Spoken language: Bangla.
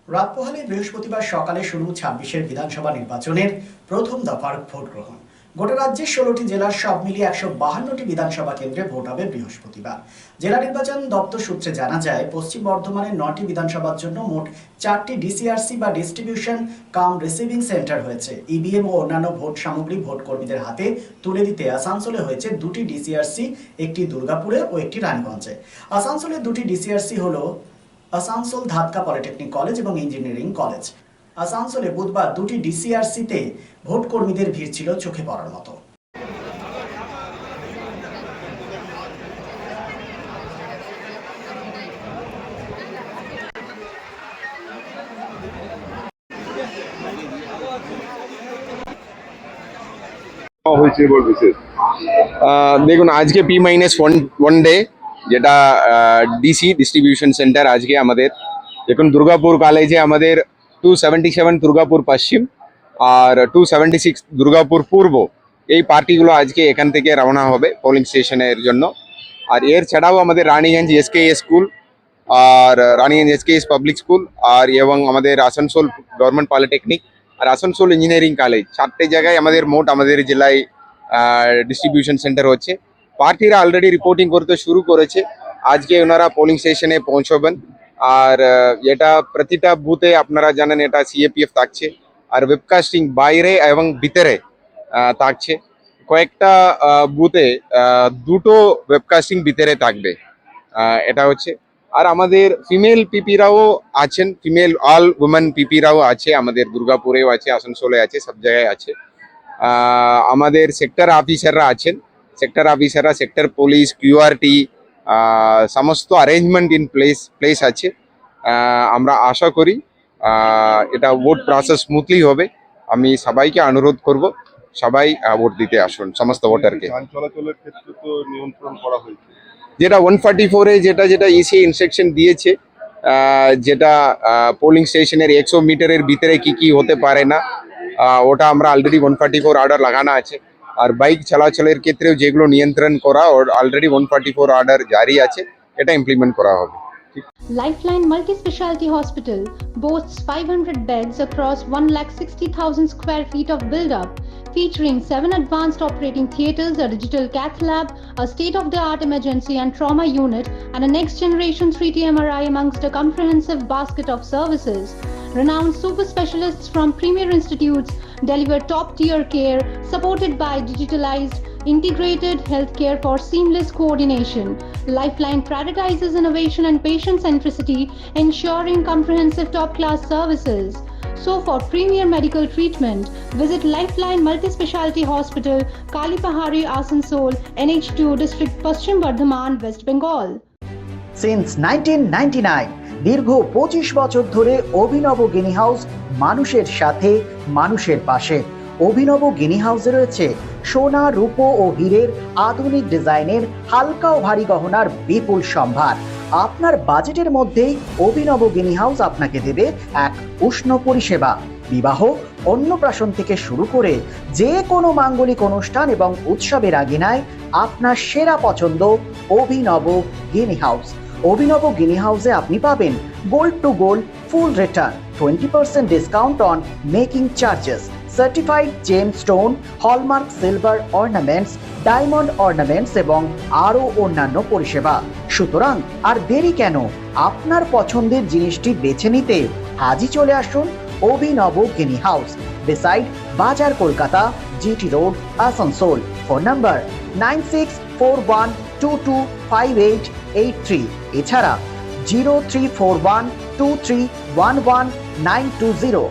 রাত পোহালে বৃহস্পতিবার সকালে শুরু ২৬-এর বিধানসভা নির্বাচনের প্রথম দফার ভোট গ্রহণ। গোটা রাজ্যের ১৬টি জেলার সব মিলিয়ে ১৫২টি বিধানসভা কেন্দ্রে ভোট হবে বৃহস্পতিবার। জেলা নির্বাচন দপ্তর সূত্রে জানা যায়, পশ্চিম বর্ধমানের ৯টি বিধানসভার জন্য মোট ৪টি ডিসিআরসি বা ডিস্ট্রিবিউশন কাম রিসিভিং সেন্টার হয়েছে। ইভিএম ও অন্যান্য ভোট সামগ্রী ভোট কর্মীদের হাতে তুলে দিতে আসানসোলে হয়েছে ২টি ডিসিআরসি, একটি দুর্গাপুরে ও একটি রানীগঞ্জে। আসানসোলের ২টি ডিসিআরসি হলো আসানসোল ধাতকা পলিটেকনিক কলেজ এবং ইঞ্জিনিয়ারিং কলেজ। আসানসোলে বুধবার ২টি ডিসিআরসিতে ভোট কর্মীদের ভিড় ছিল চোখে পড়ার মতো। দেখুন, আজকে P-1 ডে, যেটা ডিসি ডিস্ট্রিবিউশন সেন্টার আজকে আমাদের। দেখুন, দুর্গাপুর কলেজে আমাদের 277 দুর্গাপুর পশ্চিম আর 276 দুর্গাপুর পূর্ব, এই পার্টিগুলো আজকে এখান থেকে রওনা হবে পোলিং স্টেশনের জন্য। আর এর ছাড়াও আমাদের রানীগঞ্জ এসকেএস স্কুল আর রানীগঞ্জ এসকেএস পাবলিক স্কুল আর এবং আমাদের আসানসোল গভর্নমেন্ট পলিটেকনিক আর আসানসোল ইঞ্জিনিয়ারিং কলেজ, 4টে জায়গায় আমাদের জেলায় ডিস্ট্রিবিউশন সেন্টার হচ্ছে। পার্টিরা অলরেডি রিপোর্টিং করতে শুরু করেছে। আজকে ওনারা পোলিং স্টেশনে পৌঁছবেন। আর এটা প্রতিটা বুথে আপনারা জানেন এটা সিএপিএফ থাকছে, আর ওয়েবকাস্টিং বাইরে এবং ভিতরে থাকছে। কয়েকটা বুথে দুটো ওয়েবকাস্টিং ভিতরে থাকবে, এটা হচ্ছে। আর আমাদের ফিমেল পিপিরাও আছেন, ফিমেল অল উমেন পিপিরাও আছে, আমাদের দুর্গাপুরেও আছে, আসানসোলে আছে, সব জায়গায় আছে। আমাদের সেক্টর অফিসাররা আছেন, সেক্টর পুলিশ, কিউআরটি, সমস্ত অ্যারেঞ্জমেন্ট ইন প্লেস আছে। আমরা আশা করি এটা ভোট প্রসেস স্মুথলি হবে। আমি সবাইকে অনুরোধ করব, সবাই ভোট দিতে আসুন, সমস্ত ভোটারকে। চলাচলের ক্ষেত্রে তো নিয়ন্ত্রণ করা হয়েছে, যেটা 144-এ যেটা ইসি ইনস্ট্রাকশন দিয়েছে, যেটা পোলিং স্টেশনের 100 মিটারের ভিতরে কি হতে পারে না, ওটা আমরা অলরেডি 144 অর্ডার লাগানো আছে। আর বাইক চলাচলের ক্ষেত্রেও যেগুলো নিয়ন্ত্রণ করা, অলরেডি 144 অর্ডার জারি আছে, এটা ইমপ্লিমেন্ট করা হবে। Lifeline Multi-Specialty Hospital boasts 500 beds across 1,60,000 square feet of build-up, featuring 7 advanced operating theatres, a digital cath lab, a state-of-the-art emergency and trauma unit, and a next-generation 3D MRI amongst a comprehensive basket of services. Renowned super specialists from premier institutes deliver top-tier care, supported by digitalized, integrated healthcare for seamless coordination. Lifeline prioritizes innovation and patient centricity, ensuring comprehensive top-class services. So for premier medical treatment, visit Lifeline Multi-Specialty Hospital, Kalipahari, Asansol, NH2 District, Paschim Bardhaman, West Bengal. Since 1999 দীর্ঘ 25 বছর ধরে অভিনব গিনি হাউস মানুষের সাথে, মানুষের পাশে। অভিনব গিনি হাউসে রয়েছে সোনা, রূপো ও হীরের আধুনিক ডিজাইনের হালকা ও ভারী গহনার বিপুল সম্ভার। আপনার বাজেটের মধ্যেই অভিনব গিনি হাউস আপনাকে দেবে এক উষ্ণ পরিষেবা। বিবাহ, অন্নপ্রাশন থেকে শুরু করে যে কোনো মাঙ্গলিক অনুষ্ঠান এবং উৎসবের আগিনায় আপনার সেরা পছন্দ অভিনব গিনি হাউস। অভিনব গিনি হাউসে আপনি পাবেন gold to gold full return, 20% discount on making charges, certified gem stone, hallmark silver ornaments, diamond ornaments এবং আরও অন্যান্য পরিষেবা। সুতরাং আর দেরি কেন? আপনার পছন্দের জিনিসটি বেছে নিতে আজই চলে আসুন অভিনব গিনি হাউস, বিসাইড বাজার Kolkata, GT road, Asansol. Phone number 9641225883, এছাড়া 03412311 920।